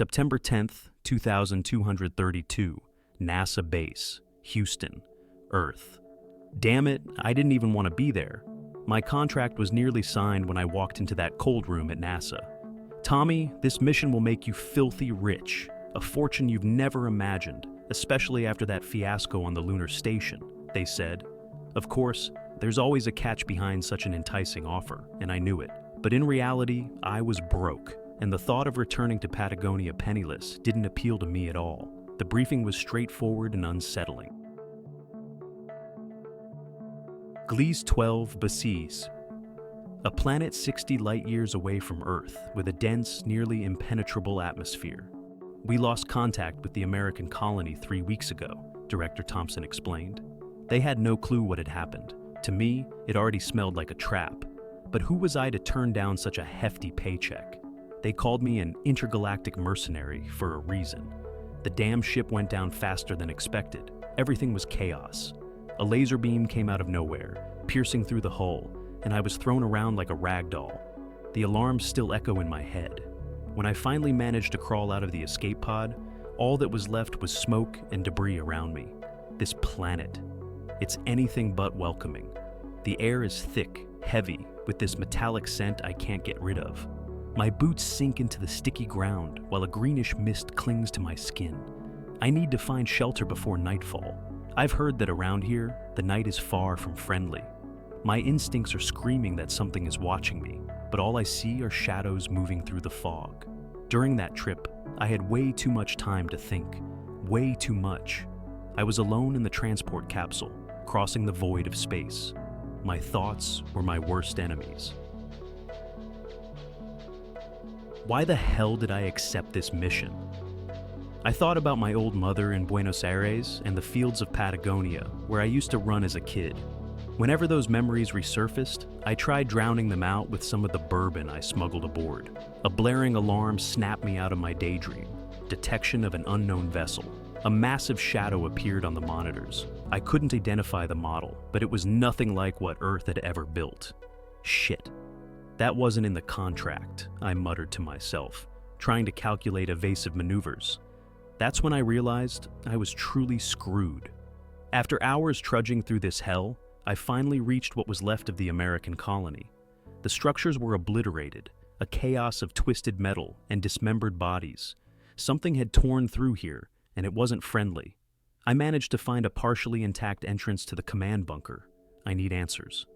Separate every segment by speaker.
Speaker 1: September 10th, 2232, NASA Base, Houston, Earth. Damn it, I didn't even want to be there. My contract was nearly signed when I walked into that cold room at NASA. Tommy, this mission will make you filthy rich, a fortune you've never imagined, especially after that fiasco on the lunar station, they said. Of course, there's always a catch behind such an enticing offer, and I knew it. But in reality, I was broke, and the thought of returning to Patagonia penniless didn't appeal to me at all. The briefing was straightforward and unsettling. Gliese 12 Bases, a planet 60 light-years away from Earth with a dense, nearly impenetrable atmosphere. We lost contact with the American colony 3 weeks ago, Director Thompson explained. They had no clue what had happened. To me, it already smelled like a trap. But who was I to turn down such a hefty paycheck? They called me an intergalactic mercenary for a reason. The damn ship went down faster than expected. Everything was chaos. A laser beam came out of nowhere, piercing through the hull, and I was thrown around like a rag doll. The alarms still echo in my head. When I finally managed to crawl out of the escape pod, all that was left was smoke and debris around me. This planet. It's anything but welcoming. The air is thick, heavy, with this metallic scent I can't get rid of. My boots sink into the sticky ground while a greenish mist clings to my skin. I need to find shelter before nightfall. I've heard that around here, the night is far from friendly. My instincts are screaming that something is watching me, but all I see are shadows moving through the fog. During that trip, I had way too much time to think. Way too much. I was alone in the transport capsule, crossing the void of space. My thoughts were my worst enemies. Why the hell did I accept this mission? I thought about my old mother in Buenos Aires and the fields of Patagonia, where I used to run as a kid. Whenever those memories resurfaced, I tried drowning them out with some of the bourbon I smuggled aboard. A blaring alarm snapped me out of my daydream. Detection of an unknown vessel. A massive shadow appeared on the monitors. I couldn't identify the model, but it was nothing like what Earth had ever built. Shit. That wasn't in the contract, I muttered to myself, trying to calculate evasive maneuvers. That's when I realized I was truly screwed. After hours trudging through this hell, I finally reached what was left of the American colony. The structures were obliterated, a chaos of twisted metal and dismembered bodies. Something had torn through here, and it wasn't friendly. I managed to find a partially intact entrance to the command bunker. I need answers.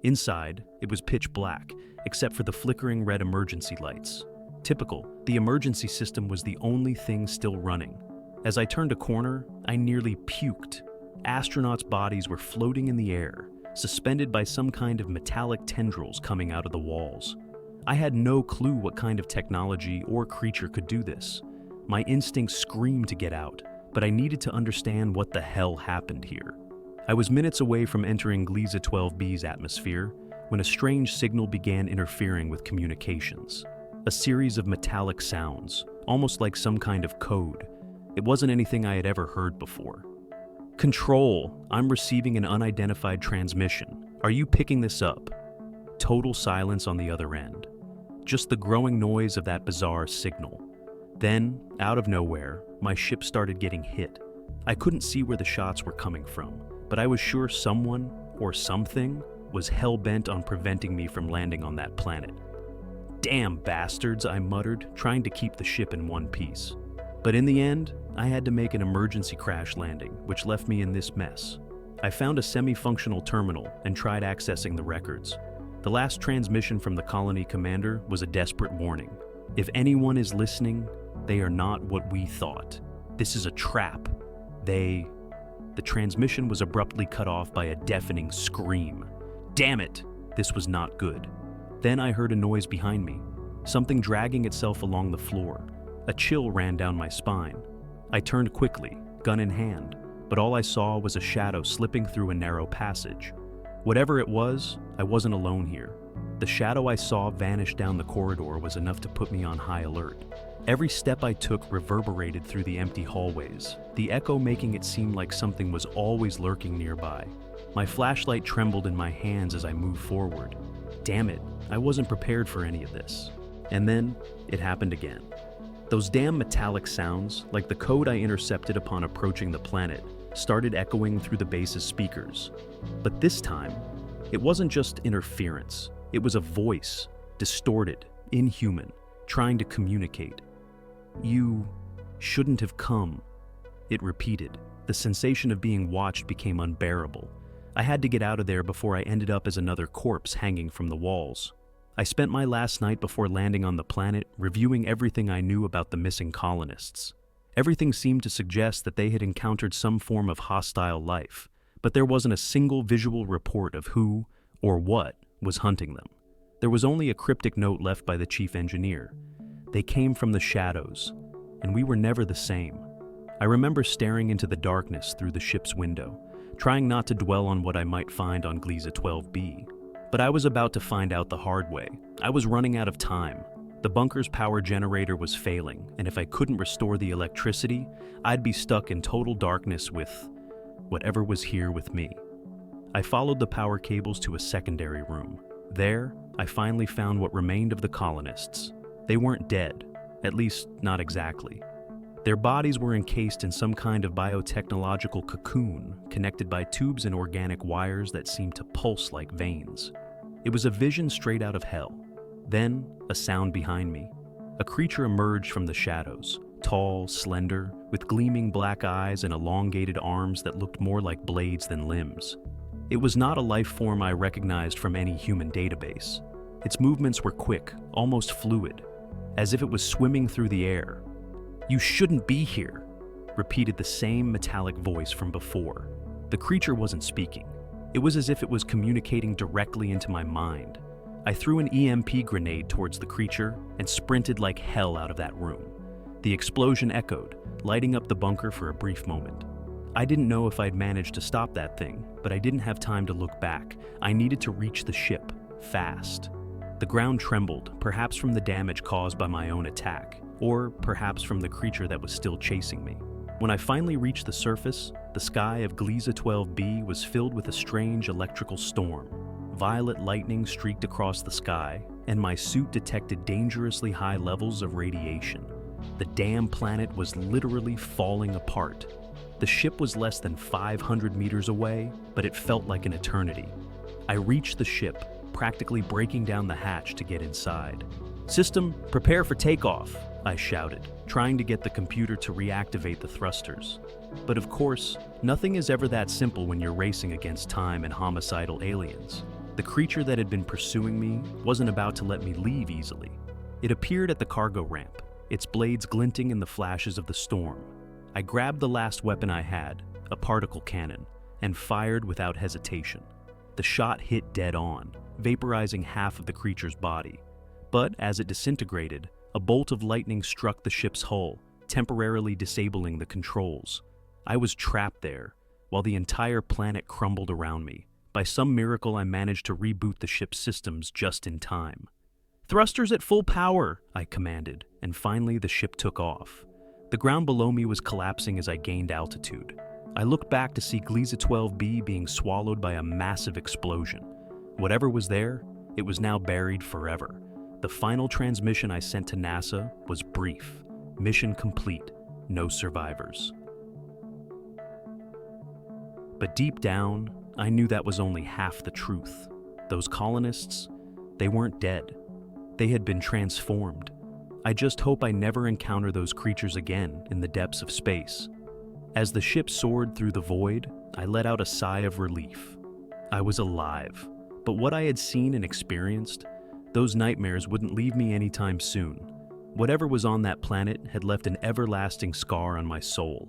Speaker 1: Inside, it was pitch black, except for the flickering red emergency lights. Typical, the emergency system was the only thing still running. As I turned a corner, I nearly puked. Astronauts' bodies were floating in the air, suspended by some kind of metallic tendrils coming out of the walls. I had no clue what kind of technology or creature could do this. My instincts screamed to get out, but I needed to understand what the hell happened here. I was minutes away from entering Gliese 12b's atmosphere when a strange signal began interfering with communications. A series of metallic sounds, almost like some kind of code. It wasn't anything I had ever heard before. Control, I'm receiving an unidentified transmission. Are you picking this up? Total silence on the other end. Just the growing noise of that bizarre signal. Then, out of nowhere, my ship started getting hit. I couldn't see where the shots were coming from, but I was sure someone, or something, was hell-bent on preventing me from landing on that planet. Damn bastards, I muttered, trying to keep the ship in one piece. But in the end, I had to make an emergency crash landing, which left me in this mess. I found a semi-functional terminal and tried accessing the records. The last transmission from the colony commander was a desperate warning. If anyone is listening, they are not what we thought. This is a trap. The transmission was abruptly cut off by a deafening scream. Damn it! This was not good. Then I heard a noise behind me, something dragging itself along the floor. A chill ran down my spine. I turned quickly, gun in hand, but all I saw was a shadow slipping through a narrow passage. Whatever it was, I wasn't alone here. The shadow I saw vanish down the corridor was enough to put me on high alert. Every step I took reverberated through the empty hallways, the echo making it seem like something was always lurking nearby. My flashlight trembled in my hands as I moved forward. Damn it, I wasn't prepared for any of this. And then, it happened again. Those damn metallic sounds, like the code I intercepted upon approaching the planet, started echoing through the base's speakers. But this time, it wasn't just interference. It was a voice, distorted, inhuman, trying to communicate. "You shouldn't have come," it repeated. The sensation of being watched became unbearable. I had to get out of there before I ended up as another corpse hanging from the walls. I spent my last night before landing on the planet reviewing everything I knew about the missing colonists. Everything seemed to suggest that they had encountered some form of hostile life, but there wasn't a single visual report of who or what was hunting them. There was only a cryptic note left by the chief engineer. "They came from the shadows, and we were never the same." I remember staring into the darkness through the ship's window, trying not to dwell on what I might find on Gliese 12b. But I was about to find out the hard way. I was running out of time. The bunker's power generator was failing, and if I couldn't restore the electricity, I'd be stuck in total darkness with whatever was here with me. I followed the power cables to a secondary room. There, I finally found what remained of the colonists. They weren't dead, at least not exactly. Their bodies were encased in some kind of biotechnological cocoon, connected by tubes and organic wires that seemed to pulse like veins. It was a vision straight out of hell. Then, a sound behind me. A creature emerged from the shadows, tall, slender, with gleaming black eyes and elongated arms that looked more like blades than limbs. It was not a life form I recognized from any human database. Its movements were quick, almost fluid, as if it was swimming through the air. "You shouldn't be here," repeated the same metallic voice from before. The creature wasn't speaking. It was as if it was communicating directly into my mind. I threw an EMP grenade towards the creature and sprinted like hell out of that room. The explosion echoed, lighting up the bunker for a brief moment. I didn't know if I'd managed to stop that thing, but I didn't have time to look back. I needed to reach the ship, fast. The ground trembled, perhaps from the damage caused by my own attack, or perhaps from the creature that was still chasing me. When I finally reached the surface, the sky of Gliese 12b was filled with a strange electrical storm. Violet lightning streaked across the sky, and my suit detected dangerously high levels of radiation. The damn planet was literally falling apart. The ship was less than 500 meters away, but it felt like an eternity. I reached the ship, practically breaking down the hatch to get inside. "System, prepare for takeoff," I shouted, trying to get the computer to reactivate the thrusters. But of course, nothing is ever that simple when you're racing against time and homicidal aliens. The creature that had been pursuing me wasn't about to let me leave easily. It appeared at the cargo ramp, its blades glinting in the flashes of the storm. I grabbed the last weapon I had, a particle cannon, and fired without hesitation. The shot hit dead on, vaporizing half of the creature's body. But as it disintegrated, a bolt of lightning struck the ship's hull, temporarily disabling the controls. I was trapped there, while the entire planet crumbled around me. By some miracle, I managed to reboot the ship's systems just in time. "Thrusters at full power," I commanded, and finally the ship took off. The ground below me was collapsing as I gained altitude. I looked back to see Gliese 12b being swallowed by a massive explosion. Whatever was there, it was now buried forever. The final transmission I sent to NASA was brief. Mission complete. No survivors. But deep down, I knew that was only half the truth. Those colonists, they weren't dead. They had been transformed. I just hope I never encounter those creatures again in the depths of space. As the ship soared through the void, I let out a sigh of relief. I was alive, but what I had seen and experienced, those nightmares wouldn't leave me anytime soon. Whatever was on that planet had left an everlasting scar on my soul.